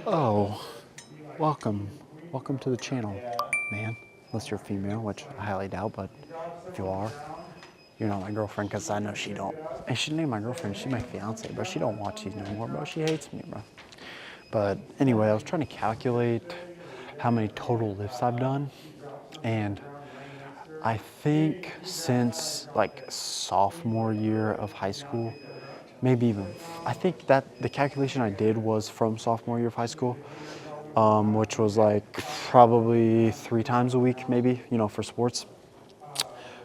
Oh, welcome. Welcome to the channel, man. Unless you're female, which I highly doubt, but if you are, you're not my girlfriend because I know she don't. And she ain't my girlfriend, she my fiance, but she don't watch these no more, bro. She hates me, bro. But anyway, I was trying to calculate how many total lifts I've done. And I think since like sophomore year of high school, maybe even, I think that the calculation I did was from sophomore year of high school, which was like probably 3 times a week, maybe, for sports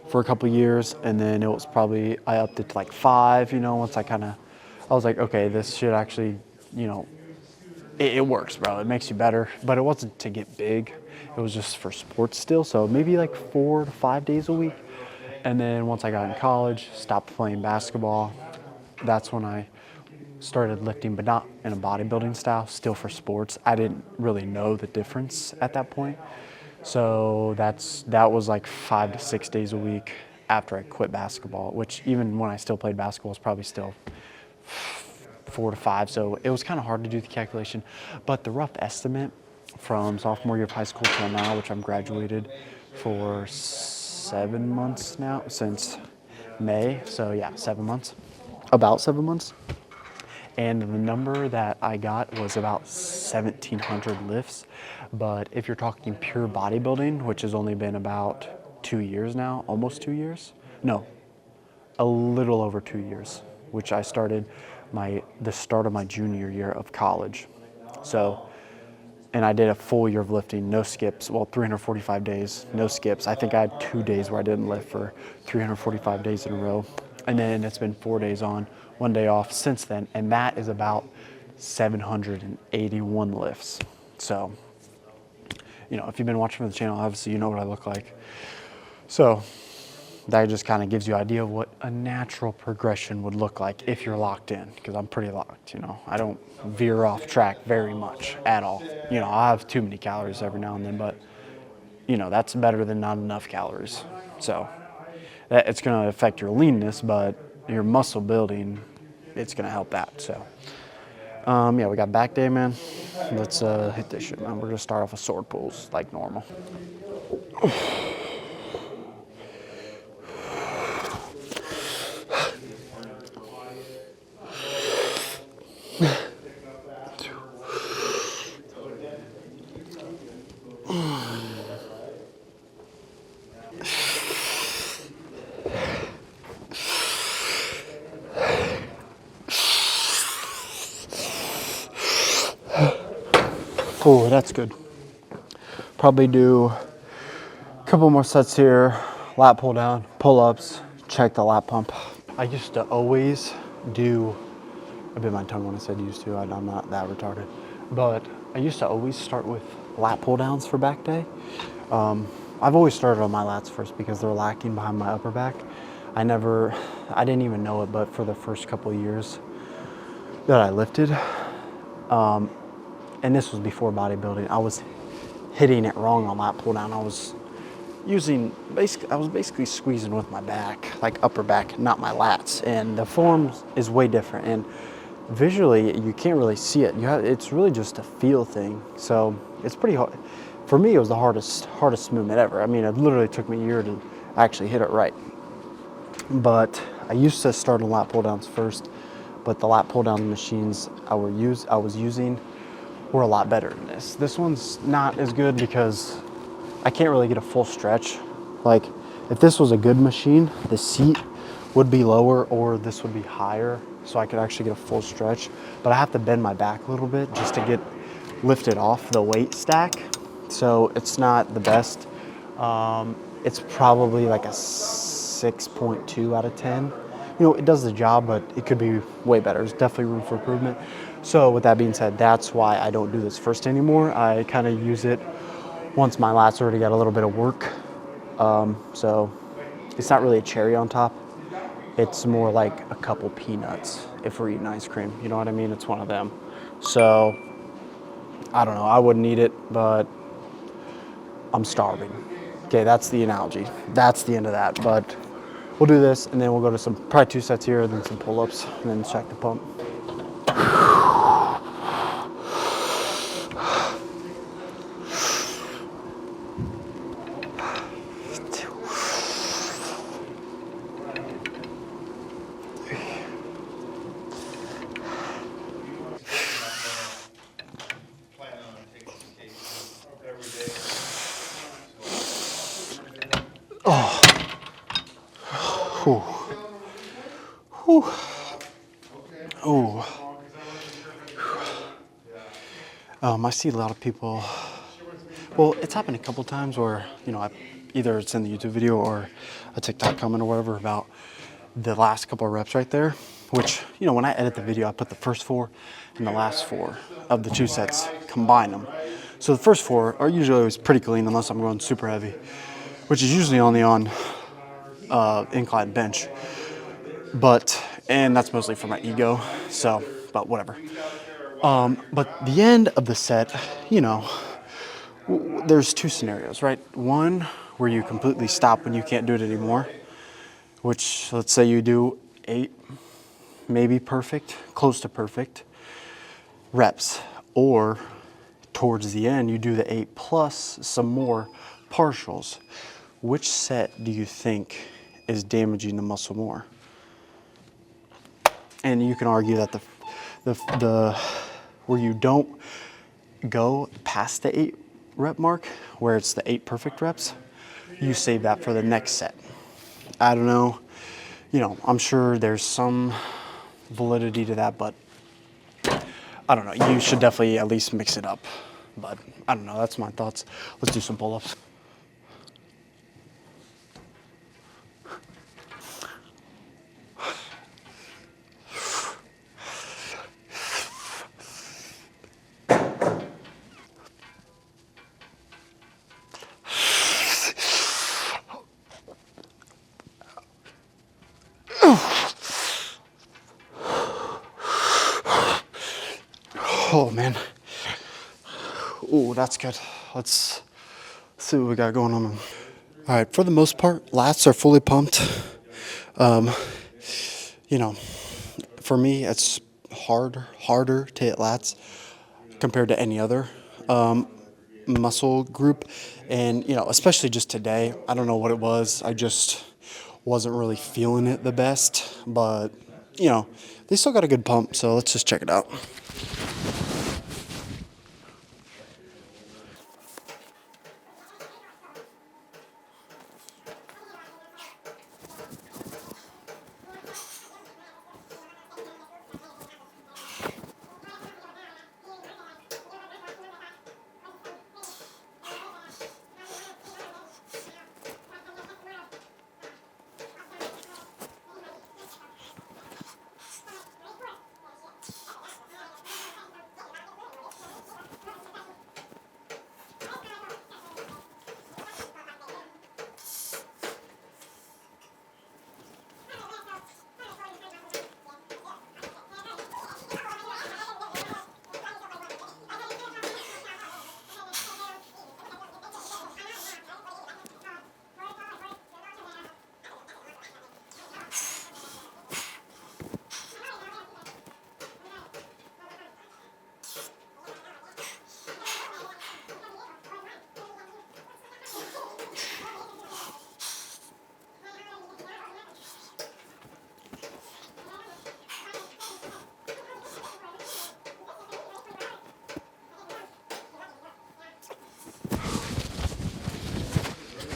for a couple years. And then it was probably, I upped it to like 5, once I was like, okay, this should actually, you know, it works, bro. It makes you better, but it wasn't to get big. It was just for sports still. So maybe like 4 to 5 days a week. And then once I got in college, stopped playing basketball. That's when I started lifting, but not in a bodybuilding style, still for sports. I didn't really know the difference at that point. So that was like 5 to 6 days a week after I quit basketball, which even when I still played basketball was probably still 4 to 5. So it was kind of hard to do the calculation, but the rough estimate from sophomore year of high school till now, which I'm graduated for 7 months now, since May. So yeah, 7 months, about 7 months. And the number that I got was about 1,700 lifts. But if you're talking pure bodybuilding, which has only been about 2 years now, almost 2 years, no, a little over 2 years, which I started the start of my junior year of college. So, and I did a full year of lifting, no skips. Well, 345 days, no skips. I think I had 2 days where I didn't lift for 345 days in a row. And then it's been 4 days on, 1 day off since then. And that is about 781 lifts. So, if you've been watching the channel, obviously you know what I look like. So that just kind of gives you an idea of what a natural progression would look like if you're locked in, because I'm pretty locked. I don't veer off track very much at all. I have too many calories every now and then, but that's better than not enough calories. So it's going to affect your leanness, but your muscle building, it's going to help that. So yeah, we got back day, man. Let's hit this shit, man. We're going to start off with sword pulls like normal. Oh, that's good. Probably do a couple more sets here, lat pull down, pull-ups, check the lat pump. I used to always do, I bit my tongue when I said used to, I'm not that retarded, but I used to always start with lat pull downs for back day. I've always started on my lats first because they're lacking behind my upper back. I didn't even know it, but for the first couple of years that I lifted, and this was before bodybuilding, I was hitting it wrong on lat pull down. I was basically squeezing with my back, like upper back, not my lats. And the form is way different. And visually, you can't really see it. It's really just a feel thing. So it's pretty hard. For me, it was the hardest movement ever. I mean, it literally took me a year to actually hit it right. But I used to start on lat pull downs first, but the lat pull down machines I was using were a lot better than this. This one's not as good because I can't really get a full stretch. Like, if this was a good machine, the seat would be lower or this would be higher, so I could actually get a full stretch. But I have to bend my back a little bit just to get lifted off the weight stack. So it's not the best. It's probably like a 6.2 out of 10. It does the job, but it could be way better. There's definitely room for improvement. So with that being said, that's why I don't do this first anymore. I kind of use it once my lats already got a little bit of work. So it's not really a cherry on top. It's more like a couple peanuts if we're eating ice cream. You know what I mean? It's one of them. So I don't know. I wouldn't eat it, but I'm starving. Okay, that's the analogy. That's the end of that. But we'll do this, and then we'll go to probably 2 sets here, then some pull-ups, and then check the pump. I see a lot of people. Well, it's happened a couple times where, either it's in the YouTube video or a TikTok comment or whatever about the last couple of reps right there, which, when I edit the video, I put the first 4 and the last 4 of the 2 sets, combine them. So the first 4 are usually always pretty clean unless I'm going super heavy, which is usually only on incline bench. And that's mostly for my ego, so, but whatever. But the end of the set, there's 2 scenarios, right? One where you completely stop when you can't do it anymore, which let's say you do 8, maybe perfect, close to perfect reps, or towards the end you do the 8 plus some more partials. Which set do you think is damaging the muscle more? And you can argue that the where you don't go past the 8 rep mark, where it's the 8 perfect reps, you save that for the next set. I don't know, I'm sure there's some validity to that, but I don't know. You should definitely at least mix it up. But I don't know, that's my thoughts. Let's do some pull-ups. Oh man. Ooh, that's good. Let's see what we got going on. All right, for the most part, lats are fully pumped. For me, it's harder to hit lats compared to any other muscle group. And, especially just today, I don't know what it was. I just wasn't really feeling it the best, but, they still got a good pump. So let's just check it out.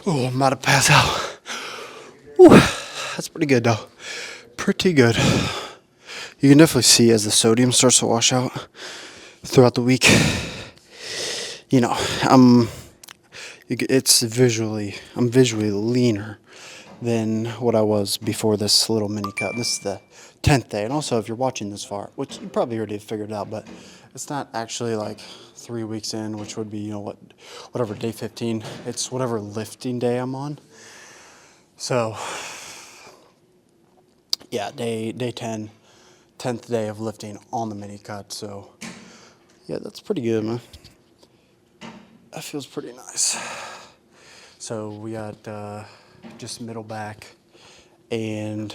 Oh, I'm about to pass out. Whew, that's pretty good though. Pretty good. You can definitely see as the sodium starts to wash out throughout the week. I'm visually leaner than what I was before this little mini cut. This is the 10th day. And also, if you're watching this far, which you probably already figured out, but it's not actually like 3 weeks in, which would be, whatever, day 15. It's whatever lifting day I'm on. So, yeah, day 10, 10th day of lifting on the mini cut. So, yeah, that's pretty good, man. That feels pretty nice. So we got just middle back and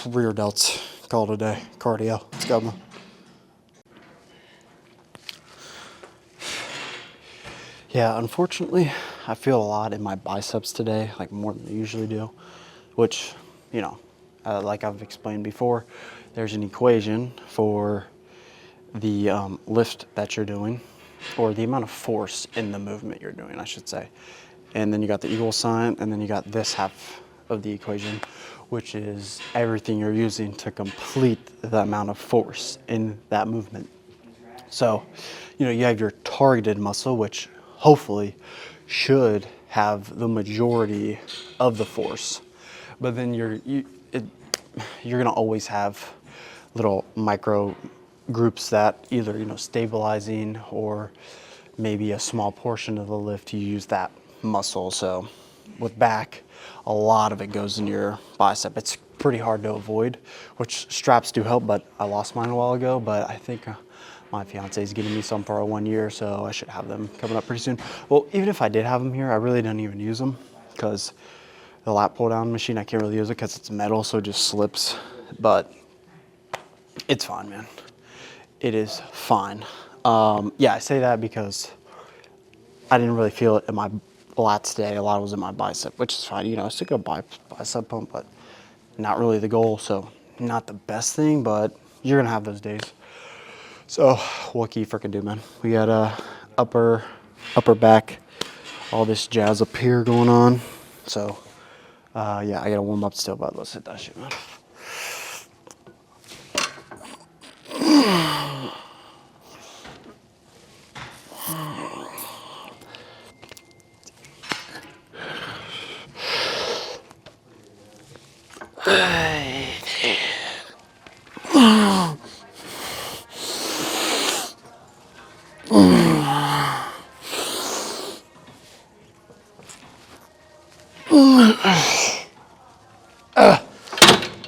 rear delts. Call it a day. Cardio. Let's go, man. Yeah, unfortunately, I feel a lot in my biceps today, like more than I usually do, which, like I've explained before, there's an equation for the lift that you're doing, or the amount of force in the movement you're doing, I should say. And then you got the equal sign, and then you got this half of the equation, which is everything you're using to complete the amount of force in that movement. So, you have your targeted muscle, which hopefully should have the majority of the force. But then you're gonna always have little micro groups that either, stabilizing, or maybe a small portion of the lift, you use that muscle. So with back, a lot of it goes in your bicep. It's pretty hard to avoid, which straps do help, but I lost mine a while ago. But I think my fiance is getting me some for 1 year, so I should have them coming up pretty soon. Well, even if I did have them here, I really don't even use them, because the lat pull down machine, I can't really use it because it's metal, so it just slips. But it's fine, man. It is fine. Yeah, I say that because I didn't really feel it in my lats today. A lot was in my bicep, which is fine. I still got a bicep pump, but not really the goal. So not the best thing, but you're gonna have those days. So what can you freaking do, man? We got upper back, all this jazz up here going on. So yeah, I gotta warm up still, but let's hit that shit, man.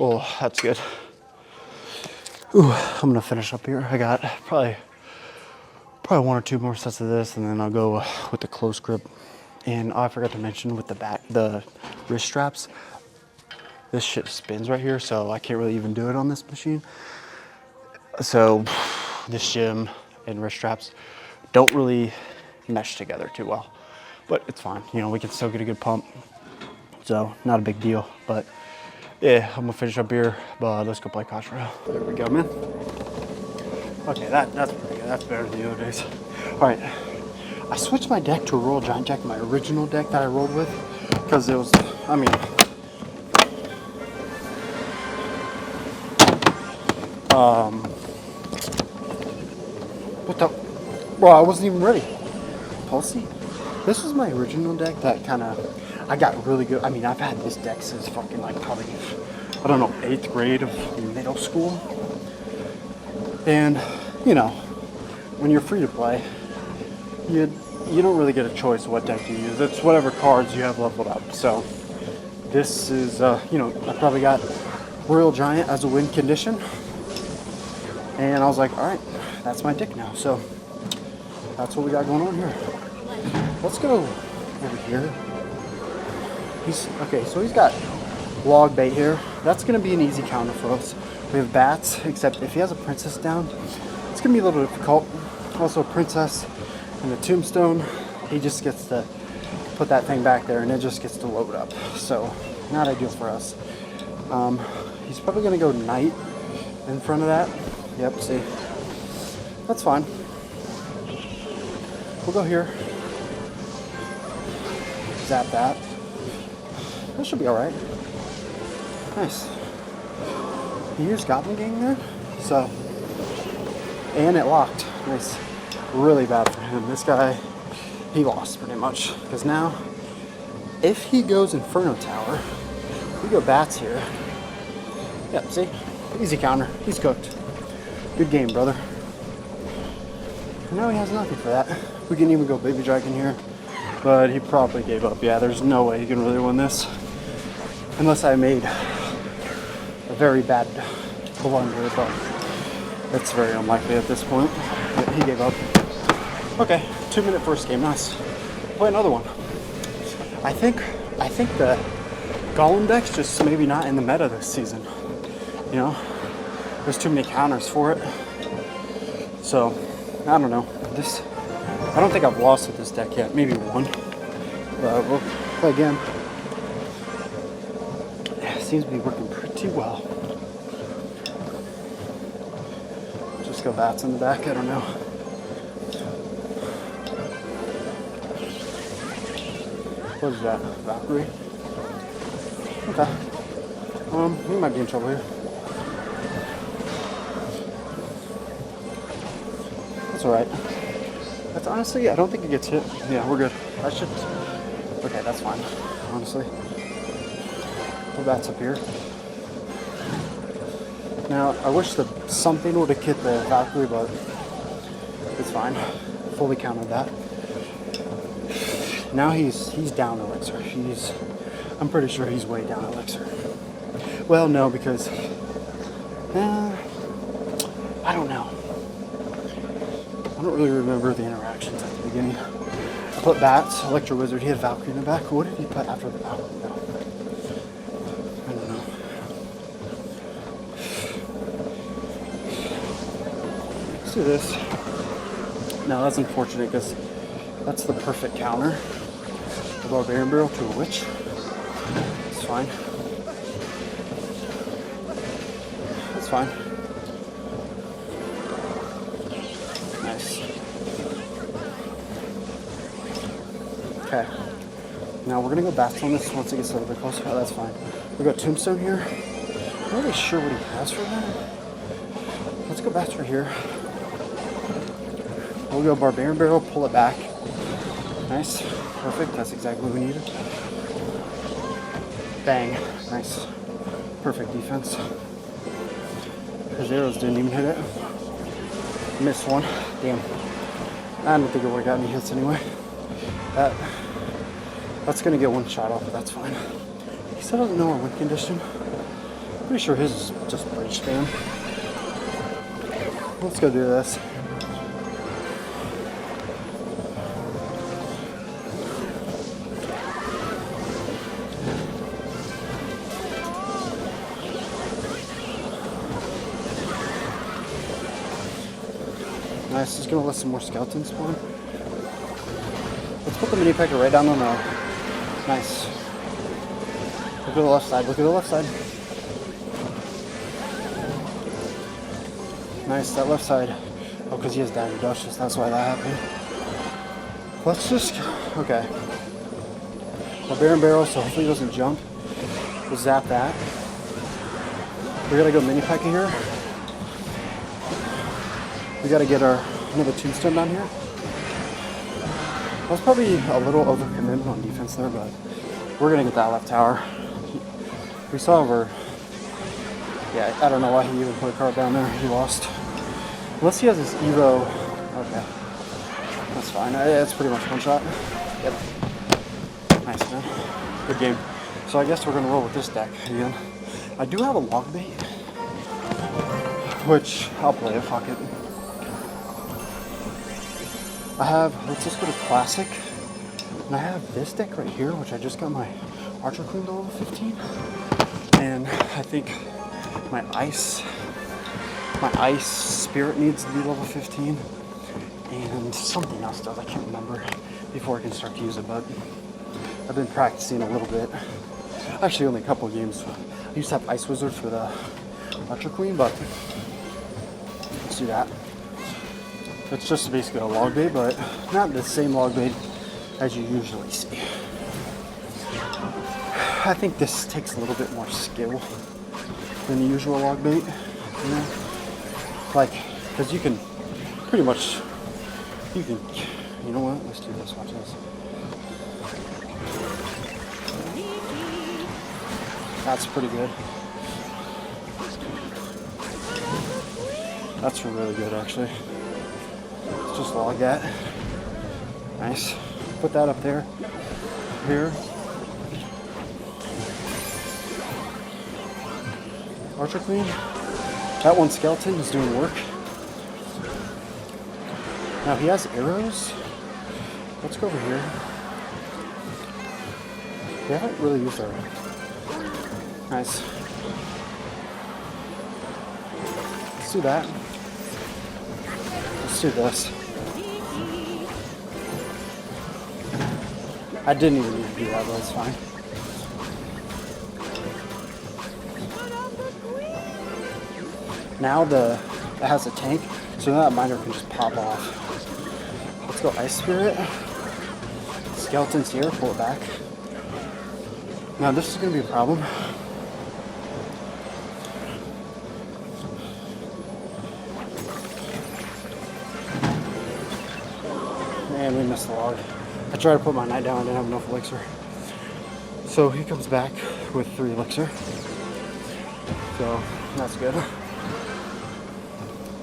Oh, that's good. Ooh, I'm gonna finish up here. I got probably 1 or 2 more sets of this, and then I'll go with the close grip. And I forgot to mention with the wrist straps, this shit spins right here, so I can't really even do it on this machine. So this gym and wrist straps don't really mesh together too well, but it's fine. We can still get a good pump, so not a big deal. But yeah, I'm gonna finish up here, but let's go play Clash Royale. There we go, man. Okay, that's pretty good. That's better than the other days. All right, I switched my deck to a Royal Giant deck, my original deck that I rolled with, because it was, what the, bro, I wasn't even ready. Pulsey? This was my original deck that I got really good. I've had this deck since fucking probably, I don't know, 8th grade of middle school. And, when you're free to play, you don't really get a choice of what deck you use. It's whatever cards you have leveled up. So this is, I probably got Royal Giant as a win condition. And I was like, all right, that's my deck now. So that's what we got going on here. Let's go over here. So he's got log bait here. That's gonna be an easy counter for us. We have bats, except if he has a princess down, it's gonna be a little difficult. Also a princess and a tombstone, he just gets to put that thing back there and it just gets to load up. So not ideal for us. He's probably gonna go knight in front of that. Yep, see, that's fine. We'll go here. Zap that. That should be all right. Nice. He used Goblin Gang there, so, and it locked. Nice. Really bad for him. This guy, he lost pretty much, because now, if he goes Inferno Tower, we go bats here. Yep, see? Easy counter. He's cooked. Good game, brother. And now he has nothing for that. We can even go Baby Dragon here, but he probably gave up. Yeah, there's no way he can really win this. Unless I made a very bad blunder, but it's very unlikely at this point. But he gave up. Okay, 2-minute first game, nice. Play another one. I think the Golem deck's just maybe not in the meta this season. There's too many counters for it. So, I don't know. I don't think I've lost with this deck yet. Maybe one. But we'll play again. Yeah, it seems to be working pretty well. Just go bats in the back. I don't know. What is that? Valkyrie? Okay. We might be in trouble here. That's all right. That's honestly, I don't think it gets hit. Yeah, we're good. I should. Okay, that's fine. Honestly, the bat's up here. Now, I wish that something would have hit the Valkyrie, but it's fine. Fully counted that. Now he's down elixir. I'm pretty sure he's way down elixir. Well, no, because I don't know. I don't really remember the interactions at the beginning. I put bats, Electro Wizard. He had Valkyrie in the back. What did he put after the Valkyrie? No. I don't know. Let's do this. Now that's unfortunate because that's the perfect counter. The Barbarian Barrel to a Witch. It's fine. It's fine. Nice. Okay. Now we're gonna go Bats on this once it gets a little bit closer. Oh, that's fine. We've got Tombstone here. I'm not really sure what he has for that. Let's go Bats right here. We'll go Barbarian Barrel, pull it back. Nice. Perfect. That's exactly what we needed. Bang. Nice. Perfect defense. His arrows didn't even hit it. Missed one. Damn. I don't think it would have got any hits anyway. That's going to get one shot off, but that's fine. He still doesn't know our win condition. Pretty sure his is just bridge spam. Let's go do this. Nice, just gonna let some more skeletons spawn. Let's put the mini pecker right down on the. Nice. Look at the left side, look at the left side. Nice, that left side. Oh, because he has Dagger Duchess, that's why that happened. Let's just. Okay. Barbarian Barrel, so hopefully he doesn't jump. We'll zap that. We gotta go mini pecker here. We gotta get another Tombstone down here. That was probably a little overcommitment on defense there, but we're gonna get that left tower. We saw over. Yeah, I don't know why he even put a card down there. He lost. Unless he has his Evo. Okay. That's fine. It's pretty much one shot. Yep. Nice, man. Good game. So I guess we're gonna roll with this deck again. I do have a log bait, which I'll play it. Fuck it. I have, let's just go to Classic, and I have this deck right here, which I just got my Archer Queen to level 15, and I think my Ice Spirit needs to be level 15, and something else does, I can't remember, before I can start to use it, but I've been practicing a little bit, actually only a couple of games. I used to have Ice Wizard for the Archer Queen, but let's do that. It's just basically a log bait, but not the same log bait as you usually see. I think this takes a little bit more skill than the usual log bait. You know? Like, because you can pretty much, you know what, let's do this, watch this. That's pretty good. That's really good, actually. Let's just log that. Nice. Put that up there. Here. Archer Queen. That one skeleton is doing work. Now he has arrows. Let's go over here. We haven't really used our. Nice. Let's do that. Let's do this. I didn't even need to do that, but it's fine. Now it has a tank, so that miner can just pop off. Let's go Ice Spirit. Skeletons here, pull it back. Now this is going to be a problem. man, we missed the log. I tried to put my night down, I didn't have enough elixir. So he comes back with 3 elixir. So that's good.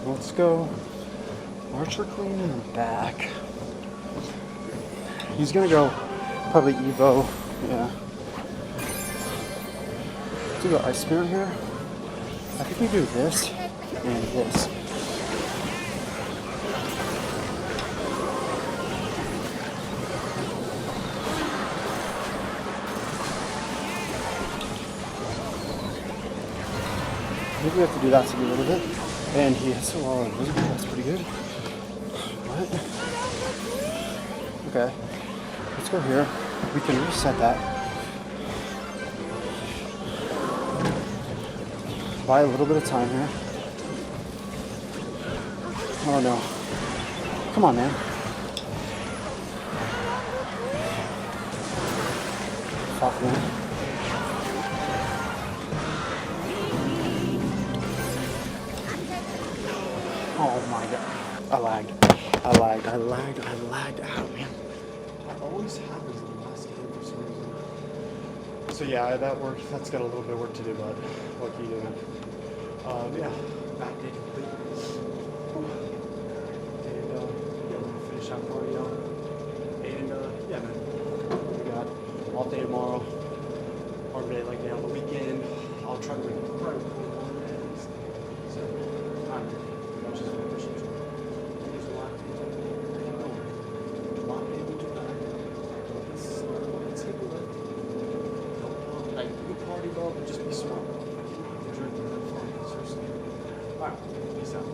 Let's go Archer Queen in the back. He's gonna go probably Evo, yeah. Let's do the Ice Spirit here. I think we do this and this. I think we have to do that to get rid of it. And he has a lot of invisible, that's pretty good. What? Okay. Let's go here. We can reset that. Buy a little bit of time here. Oh no. Come on, man. Fuck, man. Oh my god. I lagged out, man. That always happens in the last game for some reason. So yeah, that worked. That's got a little bit of work to do, but what can you do, man? Yeah, back day complete. And yeah, we'll finish out party out. And yeah, man, we got all day tomorrow. Hard day like on the weekend. I'll try to wake up right. So, I'm just party, bro, but just be smart. Alright, peace out.